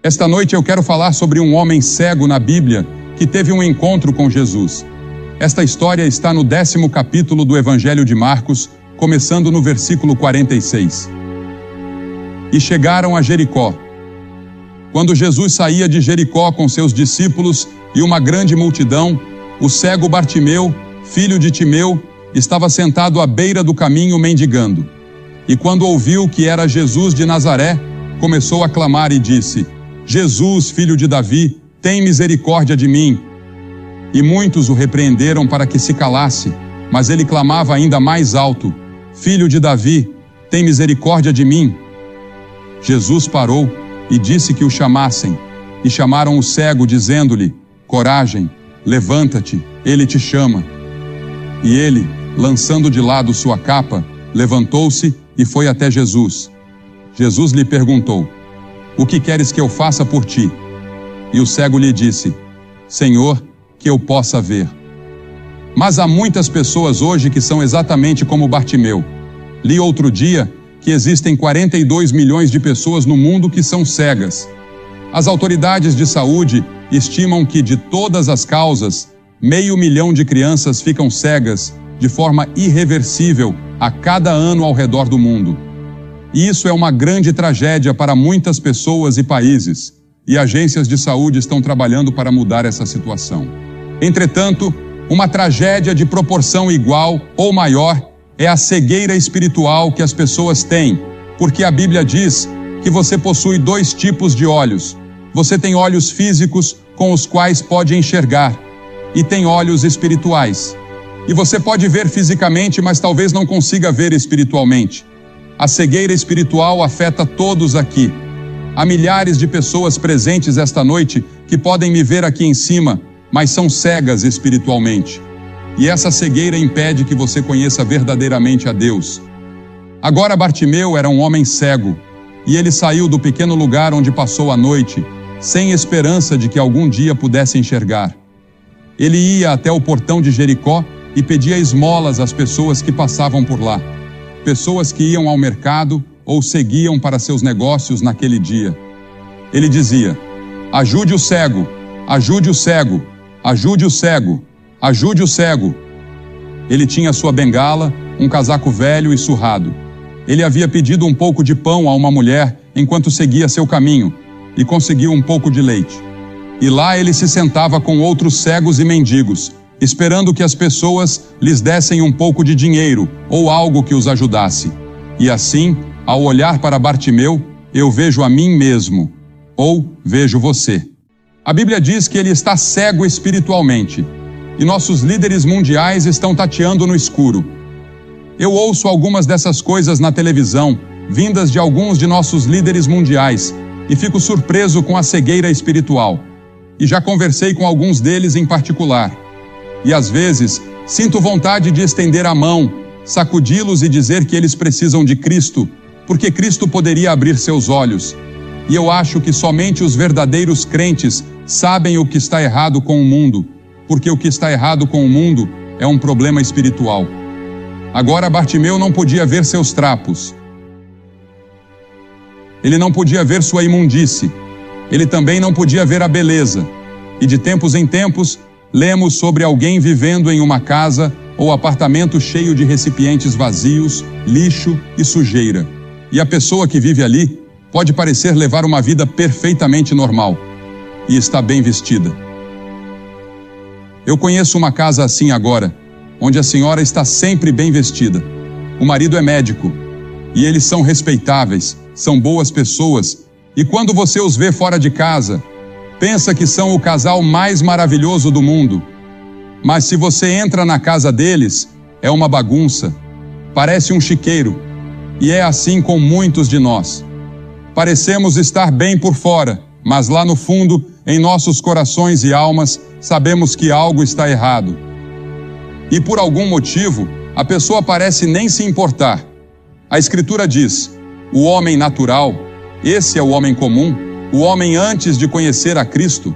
Esta noite eu quero falar sobre um homem cego na Bíblia que teve um encontro com Jesus. Esta história está no 10º capítulo do Evangelho de Marcos, começando no versículo 46. E chegaram a Jericó. Quando Jesus saía de Jericó com seus discípulos e uma grande multidão, o cego Bartimeu, filho de Timeu, estava sentado à beira do caminho mendigando. E quando ouviu que era Jesus de Nazaré, começou a clamar e disse: Jesus, filho de Davi, tem misericórdia de mim. E muitos o repreenderam para que se calasse, mas ele clamava ainda mais alto: Filho de Davi, tem misericórdia de mim. Jesus parou e disse que o chamassem, e chamaram o cego, dizendo-lhe: Coragem, levanta-te, ele te chama. E ele, lançando de lado sua capa, levantou-se e foi até Jesus. Jesus lhe perguntou: O que queres que eu faça por ti? E o cego lhe disse: Senhor, que eu possa ver. Mas há muitas pessoas hoje que são exatamente como Bartimeu. Li outro dia que existem 42 milhões de pessoas no mundo que são cegas. As autoridades de saúde estimam que, de todas as causas, 500 mil de crianças ficam cegas de forma irreversível a cada ano ao redor do mundo. E isso é uma grande tragédia para muitas pessoas e países, e agências de saúde estão trabalhando para mudar essa situação. Entretanto, uma tragédia de proporção igual ou maior é a cegueira espiritual que as pessoas têm, porque a Bíblia diz que você possui 2 tipos de olhos. Você tem olhos físicos com os quais pode enxergar, e tem olhos espirituais. E você pode ver fisicamente, mas talvez não consiga ver espiritualmente. A cegueira espiritual afeta todos aqui. Há milhares de pessoas presentes esta noite que podem me ver aqui em cima, mas são cegas espiritualmente. E essa cegueira impede que você conheça verdadeiramente a Deus. Agora Bartimeu era um homem cego, e ele saiu do pequeno lugar onde passou a noite, sem esperança de que algum dia pudesse enxergar. Ele ia até o portão de Jericó e pedia esmolas às pessoas que passavam por lá. Pessoas que iam ao mercado ou seguiam para seus negócios naquele dia. Ele dizia: ajude o cego, ajude o cego, ajude o cego, ajude o cego. Ele tinha sua bengala, um casaco velho e surrado. Ele havia pedido um pouco de pão a uma mulher enquanto seguia seu caminho e conseguiu um pouco de leite. E lá ele se sentava com outros cegos e mendigos, esperando que as pessoas lhes dessem um pouco de dinheiro ou algo que os ajudasse. E assim, ao olhar para Bartimeu, eu vejo a mim mesmo, ou vejo você. A Bíblia diz que ele está cego espiritualmente, e nossos líderes mundiais estão tateando no escuro. Eu ouço algumas dessas coisas na televisão, vindas de alguns de nossos líderes mundiais, e fico surpreso com a cegueira espiritual. E já conversei com alguns deles em particular. E às vezes, sinto vontade de estender a mão, sacudi-los e dizer que eles precisam de Cristo, porque Cristo poderia abrir seus olhos. E eu acho que somente os verdadeiros crentes sabem o que está errado com o mundo, porque o que está errado com o mundo é um problema espiritual. Agora Bartimeu não podia ver seus trapos. Ele não podia ver sua imundície. Ele também não podia ver a beleza. E de tempos em tempos, lemos sobre alguém vivendo em uma casa ou apartamento cheio de recipientes vazios, lixo e sujeira. E a pessoa que vive ali pode parecer levar uma vida perfeitamente normal e está bem vestida. Eu conheço uma casa assim agora, onde a senhora está sempre bem vestida. O marido é médico e eles são respeitáveis, são boas pessoas, e quando você os vê fora de casa, pensa que são o casal mais maravilhoso do mundo. Mas se você entra na casa deles, é uma bagunça, parece um chiqueiro, e é assim com muitos de nós. Parecemos estar bem por fora, mas lá no fundo, em nossos corações e almas, sabemos que algo está errado. E por algum motivo, a pessoa parece nem se importar. A Escritura diz: o homem natural, esse é o homem comum, o homem antes de conhecer a Cristo,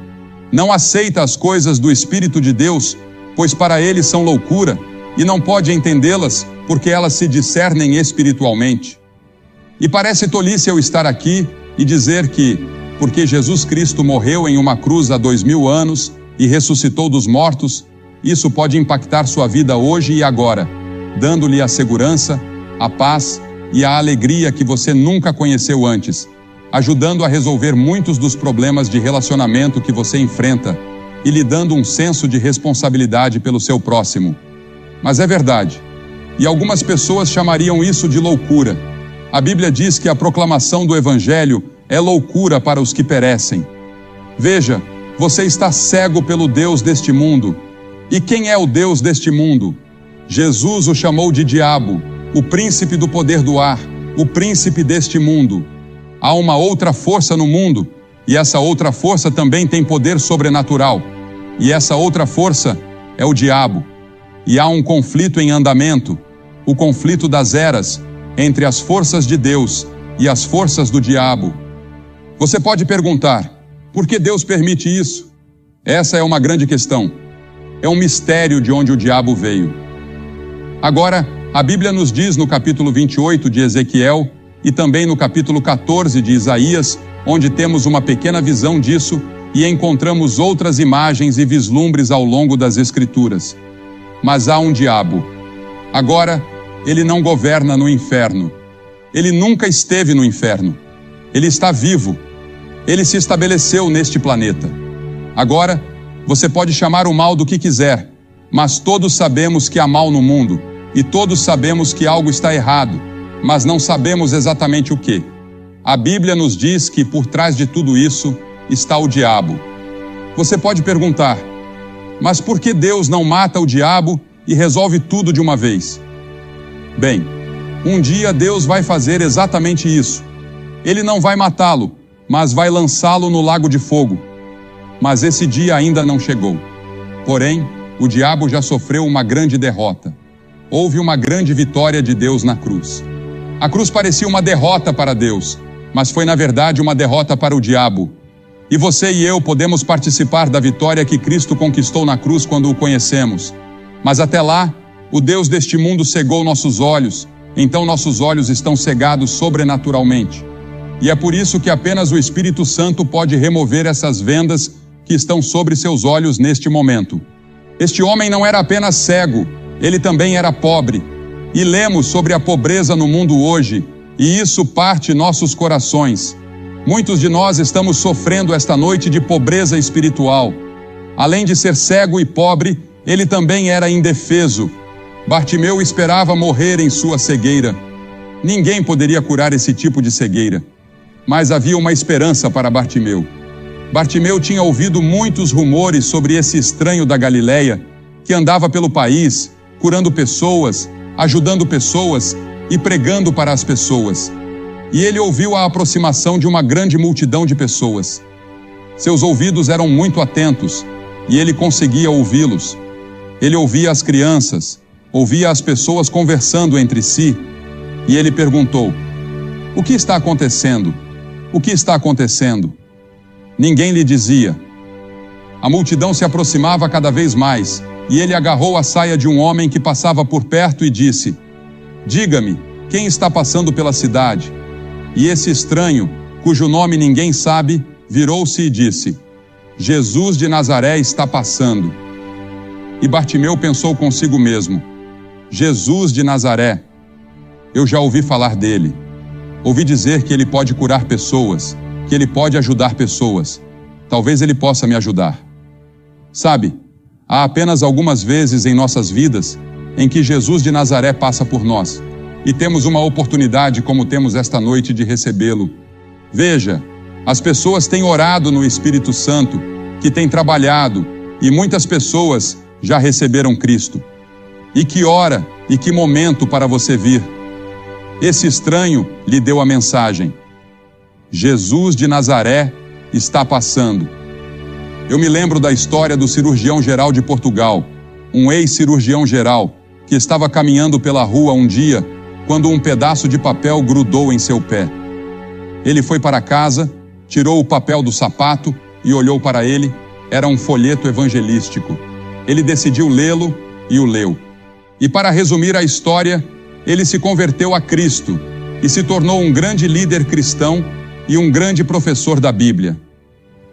não aceita as coisas do Espírito de Deus, pois para ele são loucura, e não pode entendê-las, porque elas se discernem espiritualmente. E parece tolice eu estar aqui e dizer que porque Jesus Cristo morreu em uma cruz há 2000 anos e ressuscitou dos mortos, isso pode impactar sua vida hoje e agora, dando-lhe a segurança, a paz e a alegria que você nunca conheceu antes, ajudando a resolver muitos dos problemas de relacionamento que você enfrenta e lhe dando um senso de responsabilidade pelo seu próximo. Mas é verdade, e algumas pessoas chamariam isso de loucura. A Bíblia diz que a proclamação do Evangelho é loucura para os que perecem. Veja, você está cego pelo Deus deste mundo. E quem é o Deus deste mundo? Jesus o chamou de diabo, o príncipe do poder do ar, o príncipe deste mundo. Há uma outra força no mundo, e essa outra força também tem poder sobrenatural. E essa outra força é o diabo. E há um conflito em andamento, o conflito das eras, entre as forças de Deus e as forças do diabo. Você pode perguntar, por que Deus permite isso? Essa é uma grande questão. É um mistério de onde o diabo veio. Agora, a Bíblia nos diz no capítulo 28 de Ezequiel e também no capítulo 14 de Isaías, onde temos uma pequena visão disso e encontramos outras imagens e vislumbres ao longo das Escrituras. Mas há um diabo. Agora, ele não governa no inferno. Ele nunca esteve no inferno. Ele está vivo. Ele se estabeleceu neste planeta. Agora, você pode chamar o mal do que quiser, mas todos sabemos que há mal no mundo, e todos sabemos que algo está errado, mas não sabemos exatamente o que. A Bíblia nos diz que por trás de tudo isso está o diabo. Você pode perguntar, mas por que Deus não mata o diabo e resolve tudo de uma vez? Bem, um dia Deus vai fazer exatamente isso. Ele não vai matá-lo, mas vai lançá-lo no lago de fogo. Mas esse dia ainda não chegou. Porém, o diabo já sofreu uma grande derrota. Houve uma grande vitória de Deus na cruz. A cruz parecia uma derrota para Deus, mas foi na verdade uma derrota para o diabo. E você e eu podemos participar da vitória que Cristo conquistou na cruz quando o conhecemos. Mas até lá, o Deus deste mundo cegou nossos olhos, então nossos olhos estão cegados sobrenaturalmente. E é por isso que apenas o Espírito Santo pode remover essas vendas que estão sobre seus olhos neste momento. Este homem não era apenas cego, ele também era pobre. E lemos sobre a pobreza no mundo hoje, e isso parte nossos corações. Muitos de nós estamos sofrendo esta noite de pobreza espiritual. Além de ser cego e pobre, ele também era indefeso. Bartimeu esperava morrer em sua cegueira. Ninguém poderia curar esse tipo de cegueira. Mas havia uma esperança para Bartimeu. Bartimeu tinha ouvido muitos rumores sobre esse estranho da Galileia, que andava pelo país, curando pessoas, ajudando pessoas e pregando para as pessoas. E ele ouviu a aproximação de uma grande multidão de pessoas. Seus ouvidos eram muito atentos, e ele conseguia ouvi-los. Ele ouvia as crianças, ouvia as pessoas conversando entre si, e ele perguntou, o que está acontecendo? O que está acontecendo? Ninguém lhe dizia. A multidão se aproximava cada vez mais, e ele agarrou a saia de um homem que passava por perto e disse, diga-me, quem está passando pela cidade? E esse estranho, cujo nome ninguém sabe, virou-se e disse, Jesus de Nazaré está passando. E Bartimeu pensou consigo mesmo, Jesus de Nazaré, eu já ouvi falar dele. Ouvi dizer que ele pode curar pessoas, que ele pode ajudar pessoas. Talvez ele possa me ajudar. Sabe, há apenas algumas vezes em nossas vidas em que Jesus de Nazaré passa por nós e temos uma oportunidade como temos esta noite de recebê-lo. Veja, as pessoas têm orado no Espírito Santo, que tem trabalhado, e muitas pessoas já receberam Cristo. E que hora e que momento para você vir. Esse estranho lhe deu a mensagem. Jesus de Nazaré está passando. Eu me lembro da história do cirurgião-geral de Portugal, um ex-cirurgião-geral, que estava caminhando pela rua um dia, quando um pedaço de papel grudou em seu pé. Ele foi para casa, tirou o papel do sapato e olhou para ele. Era um folheto evangelístico. Ele decidiu lê-lo e o leu. E para resumir a história, ele se converteu a Cristo e se tornou um grande líder cristão e um grande professor da Bíblia.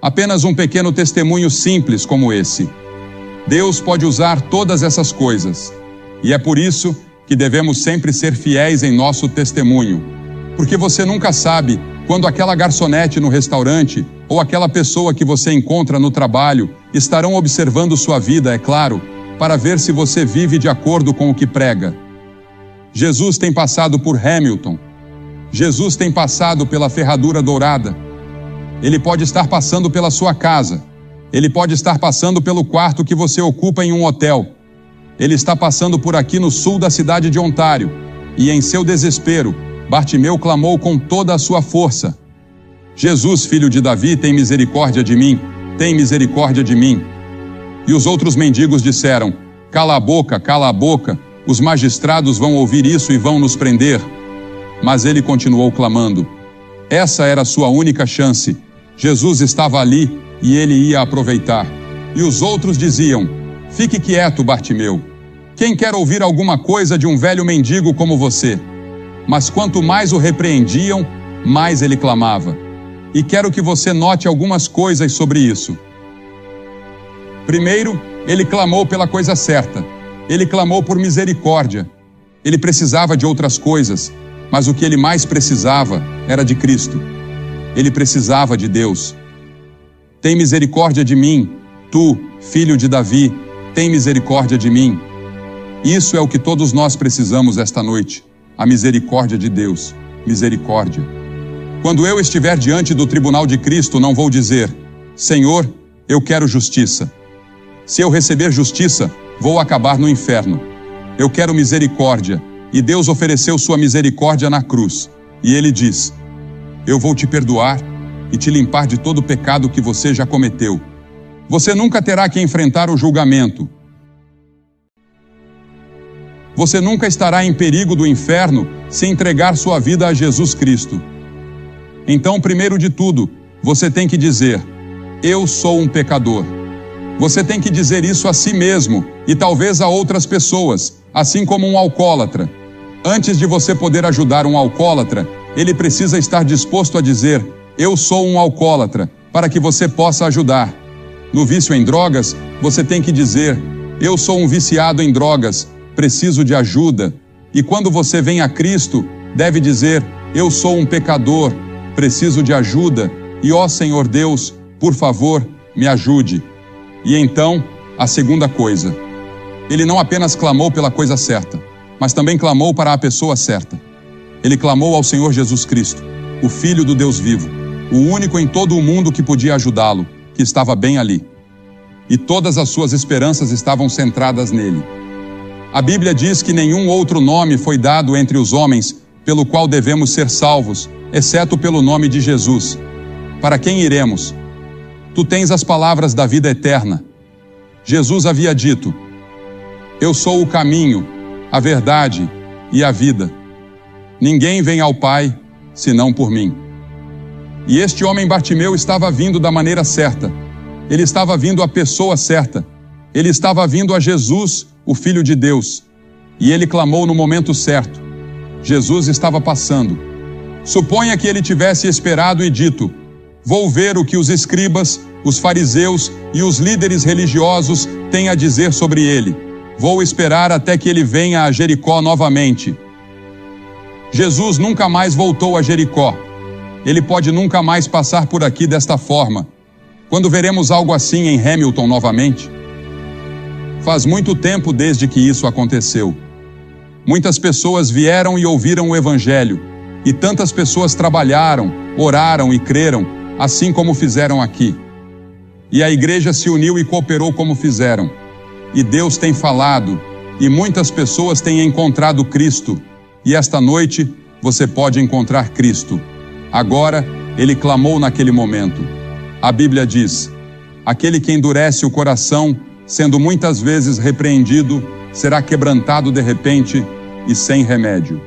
Apenas um pequeno testemunho simples como esse. Deus pode usar todas essas coisas, e é por isso que devemos sempre ser fiéis em nosso testemunho, porque você nunca sabe quando aquela garçonete no restaurante ou aquela pessoa que você encontra no trabalho estarão observando sua vida, é claro, para ver se você vive de acordo com o que prega. Jesus tem passado por Hamilton. Jesus tem passado pela Ferradura Dourada. Ele pode estar passando pela sua casa. Ele pode estar passando pelo quarto que você ocupa em um hotel. Ele está passando por aqui no sul da cidade de Ontário. E em seu desespero, Bartimeu clamou com toda a sua força: Jesus, filho de Davi, tem misericórdia de mim, tem misericórdia de mim. E os outros mendigos disseram: cala a boca, os magistrados vão ouvir isso e vão nos prender. Mas ele continuou clamando. Essa era a sua única chance. Jesus estava ali e ele ia aproveitar. E os outros diziam: fique quieto, Bartimeu. Quem quer ouvir alguma coisa de um velho mendigo como você? Mas quanto mais o repreendiam, mais ele clamava. E quero que você note algumas coisas sobre isso. Primeiro, ele clamou pela coisa certa. Ele clamou por misericórdia. Ele precisava de outras coisas, mas o que ele mais precisava era de Cristo. Ele precisava de Deus. Tem misericórdia de mim, tu, filho de Davi, tem misericórdia de mim. Isso é o que todos nós precisamos esta noite, a misericórdia de Deus. Misericórdia. Quando eu estiver diante do tribunal de Cristo, não vou dizer: Senhor, eu quero justiça. Se eu receber justiça, vou acabar no inferno. Eu quero misericórdia, e Deus ofereceu sua misericórdia na cruz. E ele diz: eu vou te perdoar e te limpar de todo o pecado que você já cometeu. Você nunca terá que enfrentar o julgamento. Você nunca estará em perigo do inferno se entregar sua vida a Jesus Cristo. Então, primeiro de tudo, você tem que dizer: eu sou um pecador. Você tem que dizer isso a si mesmo e talvez a outras pessoas, assim como um alcoólatra. Antes de você poder ajudar um alcoólatra, ele precisa estar disposto a dizer: eu sou um alcoólatra, para que você possa ajudar. No vício em drogas, você tem que dizer: eu sou um viciado em drogas, preciso de ajuda. E quando você vem a Cristo, deve dizer: eu sou um pecador, preciso de ajuda, e ó Senhor Deus, por favor, me ajude. E então, a segunda coisa, ele não apenas clamou pela coisa certa, mas também clamou para a pessoa certa. Ele clamou ao Senhor Jesus Cristo, o Filho do Deus vivo, o único em todo o mundo que podia ajudá-lo, que estava bem ali. E todas as suas esperanças estavam centradas nele. A Bíblia diz que nenhum outro nome foi dado entre os homens pelo qual devemos ser salvos, exceto pelo nome de Jesus. Para quem iremos? Tu tens as palavras da vida eterna. Jesus havia dito: eu sou o caminho, a verdade e a vida. Ninguém vem ao Pai, senão por mim. E este homem Bartimeu estava vindo da maneira certa. Ele estava vindo à pessoa certa. Ele estava vindo a Jesus, o Filho de Deus. E ele clamou no momento certo. Jesus estava passando. Suponha que ele tivesse esperado e dito: vou ver o que os escribas, os fariseus e os líderes religiosos têm a dizer sobre ele. Vou esperar até que ele venha a Jericó novamente. Jesus nunca mais voltou a Jericó. Ele pode nunca mais passar por aqui desta forma. Quando veremos algo assim em Hamilton novamente? Faz muito tempo desde que isso aconteceu. Muitas pessoas vieram e ouviram o Evangelho, e tantas pessoas trabalharam, oraram e creram, assim como fizeram aqui. E a igreja se uniu e cooperou como fizeram. E Deus tem falado, e muitas pessoas têm encontrado Cristo. E esta noite você pode encontrar Cristo. Agora, ele clamou naquele momento. A Bíblia diz: aquele que endurece o coração, sendo muitas vezes repreendido, será quebrantado de repente e sem remédio.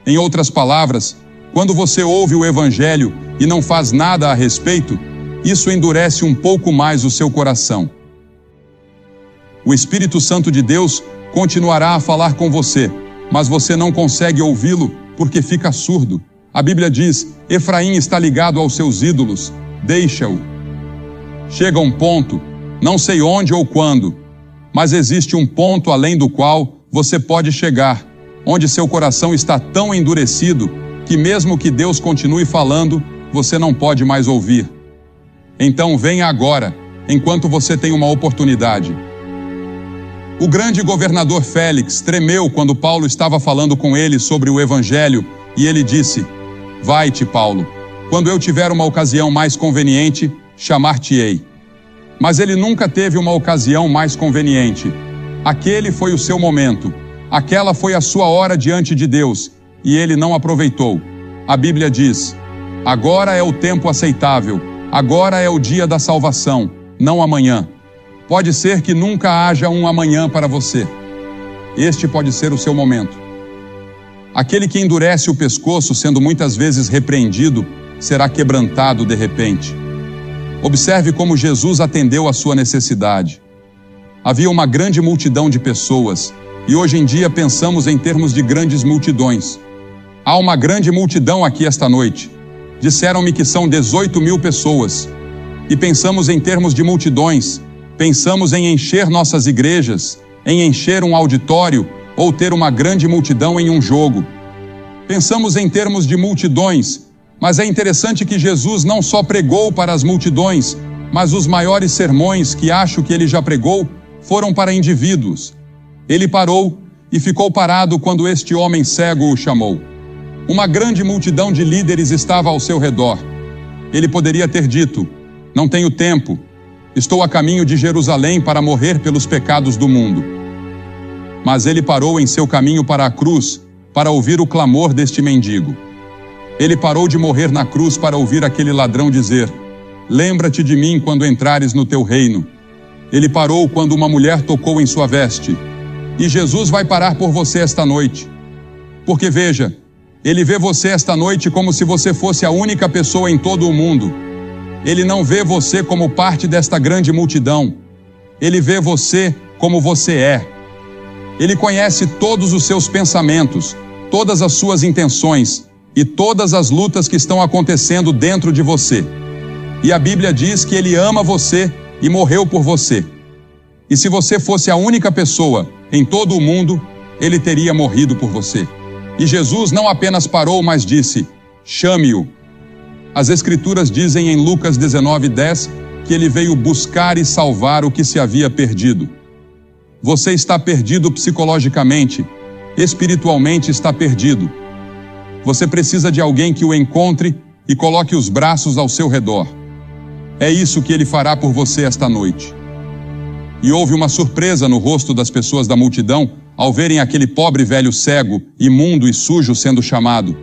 Em outras palavras, quando você ouve o Evangelho e não faz nada a respeito, isso endurece um pouco mais o seu coração. O Espírito Santo de Deus continuará a falar com você, mas você não consegue ouvi-lo porque fica surdo. A Bíblia diz: Efraim está ligado aos seus ídolos, deixa-o. Chega um ponto, não sei onde ou quando, mas existe um ponto além do qual você pode chegar, onde seu coração está tão endurecido que mesmo que Deus continue falando, você não pode mais ouvir. Então venha agora, enquanto você tem uma oportunidade. O grande governador Félix tremeu quando Paulo estava falando com ele sobre o Evangelho e ele disse: Vai-te, Paulo, quando eu tiver uma ocasião mais conveniente, chamar-te-ei. Mas ele nunca teve uma ocasião mais conveniente. Aquele foi o seu momento, aquela foi a sua hora diante de Deus, e ele não aproveitou. A Bíblia diz: agora é o tempo aceitável, agora é o dia da salvação, não amanhã. Pode ser que nunca haja um amanhã para você. Este pode ser o seu momento. Aquele que endurece o pescoço, sendo muitas vezes repreendido, será quebrantado de repente. Observe como Jesus atendeu à sua necessidade. Havia uma grande multidão de pessoas, e hoje em dia pensamos em termos de grandes multidões. Há uma grande multidão aqui esta noite. Disseram-me que são 18.000 pessoas. E pensamos em termos de multidões. Pensamos em encher nossas igrejas, em encher um auditório ou ter uma grande multidão em um jogo. Pensamos em termos de multidões, mas é interessante que Jesus não só pregou para as multidões, mas os maiores sermões que acho que ele já pregou foram para indivíduos. Ele parou e ficou parado quando este homem cego o chamou. Uma grande multidão de líderes estava ao seu redor. Ele poderia ter dito: não tenho tempo, estou a caminho de Jerusalém para morrer pelos pecados do mundo. Mas ele parou em seu caminho para a cruz para ouvir o clamor deste mendigo. Ele parou de morrer na cruz para ouvir aquele ladrão dizer: lembra-te de mim quando entrares no teu reino. Ele parou quando uma mulher tocou em sua veste. E Jesus vai parar por você esta noite. Porque veja, ele vê você esta noite como se você fosse a única pessoa em todo o mundo. Ele não vê você como parte desta grande multidão. Ele vê você como você é. Ele conhece todos os seus pensamentos, todas as suas intenções e todas as lutas que estão acontecendo dentro de você. E a Bíblia diz que ele ama você e morreu por você. E se você fosse a única pessoa em todo o mundo, ele teria morrido por você. E Jesus não apenas parou, mas disse: chame-o. As Escrituras dizem em Lucas 19:10 que ele veio buscar e salvar o que se havia perdido. Você está perdido psicologicamente, espiritualmente está perdido. Você precisa de alguém que o encontre e coloque os braços ao seu redor. É isso que ele fará por você esta noite. E houve uma surpresa no rosto das pessoas da multidão ao verem aquele pobre velho cego, imundo e sujo sendo chamado.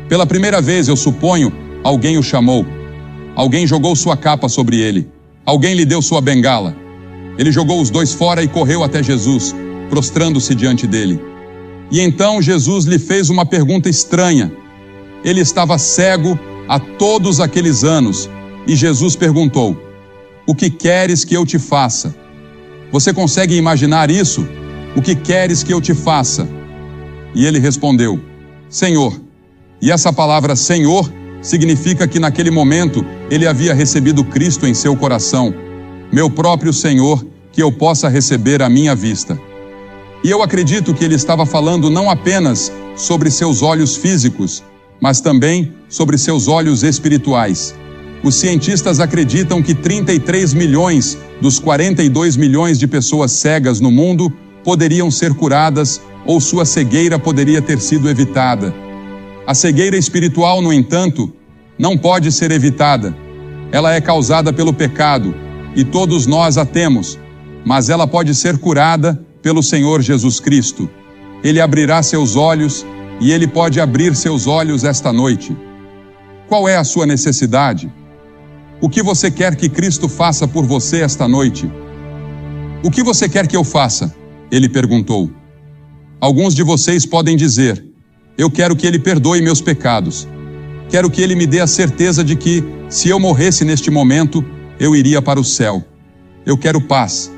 Pela primeira vez, eu suponho, alguém o chamou. Alguém jogou sua capa sobre ele. Alguém lhe deu sua bengala. Ele jogou os dois fora e correu até Jesus, prostrando-se diante dele. E então Jesus lhe fez uma pergunta estranha. Ele estava cego há todos aqueles anos, e Jesus perguntou: o que queres que eu te faça? Você consegue imaginar isso? O que queres que eu te faça? E ele respondeu: Senhor. E essa palavra Senhor significa que naquele momento ele havia recebido Cristo em seu coração. Meu próprio Senhor, que eu possa receber à minha vista. E eu acredito que ele estava falando não apenas sobre seus olhos físicos, mas também sobre seus olhos espirituais. Os cientistas acreditam que 33 milhões dos 42 milhões de pessoas cegas no mundo poderiam ser curadas ou sua cegueira poderia ter sido evitada. A cegueira espiritual, no entanto, não pode ser evitada. Ela é causada pelo pecado e todos nós a temos, mas ela pode ser curada pelo Senhor Jesus Cristo. Ele abrirá seus olhos e ele pode abrir seus olhos esta noite. Qual é a sua necessidade? O que você quer que Cristo faça por você esta noite? O que você quer que eu faça? Ele perguntou. Alguns de vocês podem dizer: eu quero que ele perdoe meus pecados. Quero que ele me dê a certeza de que, se eu morresse neste momento, eu iria para o céu. Eu quero paz.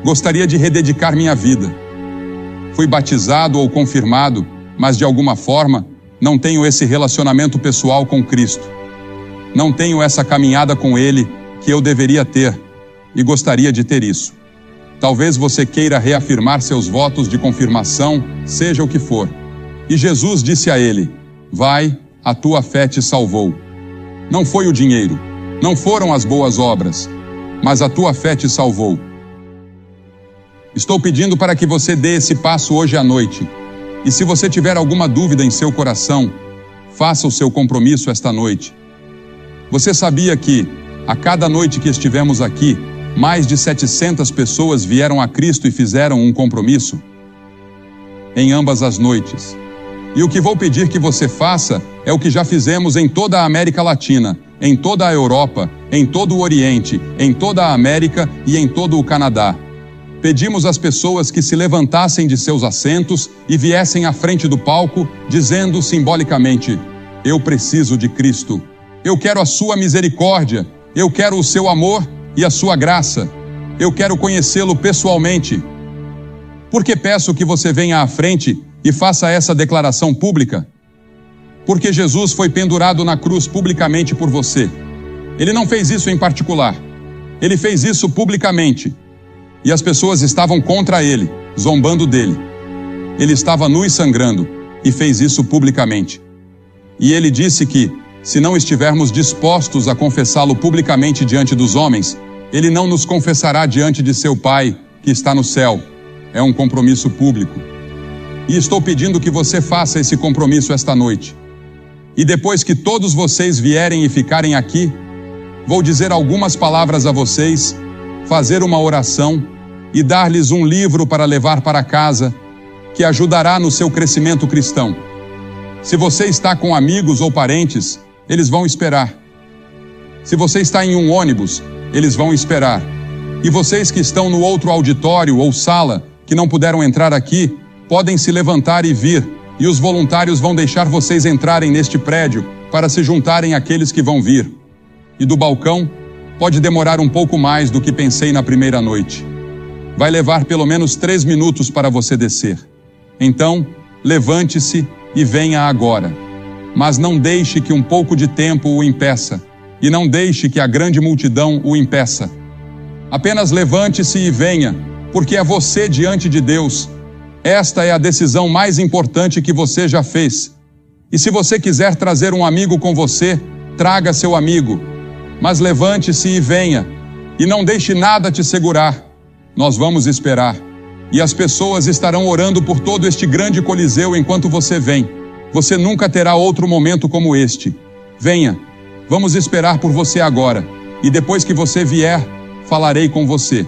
Gostaria de rededicar minha vida. Fui batizado ou confirmado, mas de alguma forma, não tenho esse relacionamento pessoal com Cristo. Não tenho essa caminhada com Ele que eu deveria ter e gostaria de ter isso. Talvez você queira reafirmar seus votos de confirmação, seja o que for. E Jesus disse a ele: vai, a tua fé te salvou. Não foi o dinheiro, não foram as boas obras, mas a tua fé te salvou. Estou pedindo para que você dê esse passo hoje à noite. E se você tiver alguma dúvida em seu coração, faça o seu compromisso esta noite. Você sabia que, a cada noite que estivemos aqui, mais de 700 pessoas vieram a Cristo e fizeram um compromisso? Em ambas as noites. E o que vou pedir que você faça é o que já fizemos em toda a América Latina, em toda a Europa, em todo o Oriente, em toda a América e em todo o Canadá. Pedimos às pessoas que se levantassem de seus assentos e viessem à frente do palco, dizendo simbolicamente: eu preciso de Cristo. Eu quero a sua misericórdia. Eu quero o seu amor e a sua graça. Eu quero conhecê-lo pessoalmente. Por que peço que você venha à frente e faça essa declaração pública? Porque Jesus foi pendurado na cruz publicamente por você. Ele não fez isso em particular. Ele fez isso publicamente. E as pessoas estavam contra ele, zombando dele. Ele estava nu e sangrando, e fez isso publicamente. E ele disse que, se não estivermos dispostos a confessá-lo publicamente diante dos homens, ele não nos confessará diante de seu Pai, que está no céu. É um compromisso público. E estou pedindo que você faça esse compromisso esta noite. E depois que todos vocês vierem e ficarem aqui, vou dizer algumas palavras a vocês, fazer uma oração e dar-lhes um livro para levar para casa, que ajudará no seu crescimento cristão. Se você está com amigos ou parentes, eles vão esperar. Se você está em um ônibus, eles vão esperar. E vocês que estão no outro auditório ou sala, que não puderam entrar aqui, podem se levantar e vir, e os voluntários vão deixar vocês entrarem neste prédio para se juntarem àqueles que vão vir. E do balcão, pode demorar um pouco mais do que pensei na primeira noite. Vai levar pelo menos 3 minutos para você descer. Então, levante-se e venha agora. Mas não deixe que um pouco de tempo o impeça, e não deixe que a grande multidão o impeça. Apenas levante-se e venha, porque é você diante de Deus. Esta é a decisão mais importante que você já fez. E se você quiser trazer um amigo com você, traga seu amigo. Mas levante-se e venha, e não deixe nada te segurar. Nós vamos esperar. E as pessoas estarão orando por todo este grande coliseu enquanto você vem. Você nunca terá outro momento como este. Venha, vamos esperar por você agora. E depois que você vier, falarei com você.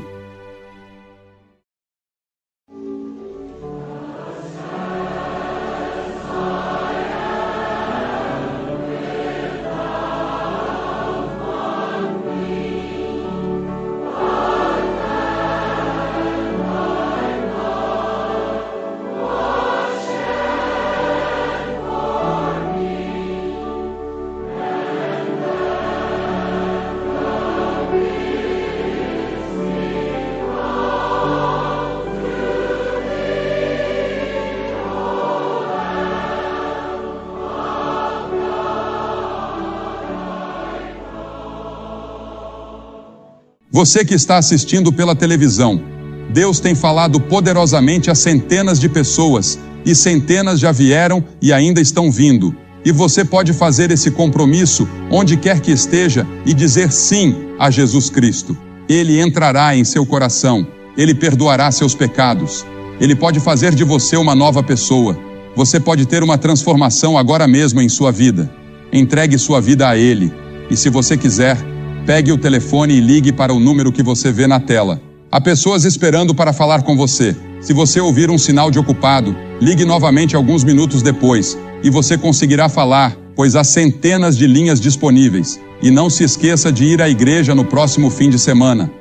Você que está assistindo pela televisão, Deus tem falado poderosamente a centenas de pessoas, e centenas já vieram e ainda estão vindo. E você pode fazer esse compromisso onde quer que esteja e dizer sim a Jesus Cristo. Ele entrará em seu coração, Ele perdoará seus pecados. Ele pode fazer de você uma nova pessoa. Você pode ter uma transformação agora mesmo em sua vida. Entregue sua vida a Ele. E se você quiser, pegue o telefone e ligue para o número que você vê na tela. Há pessoas esperando para falar com você. Se você ouvir um sinal de ocupado, ligue novamente alguns minutos depois, e você conseguirá falar, pois há centenas de linhas disponíveis. E não se esqueça de ir à igreja no próximo fim de semana.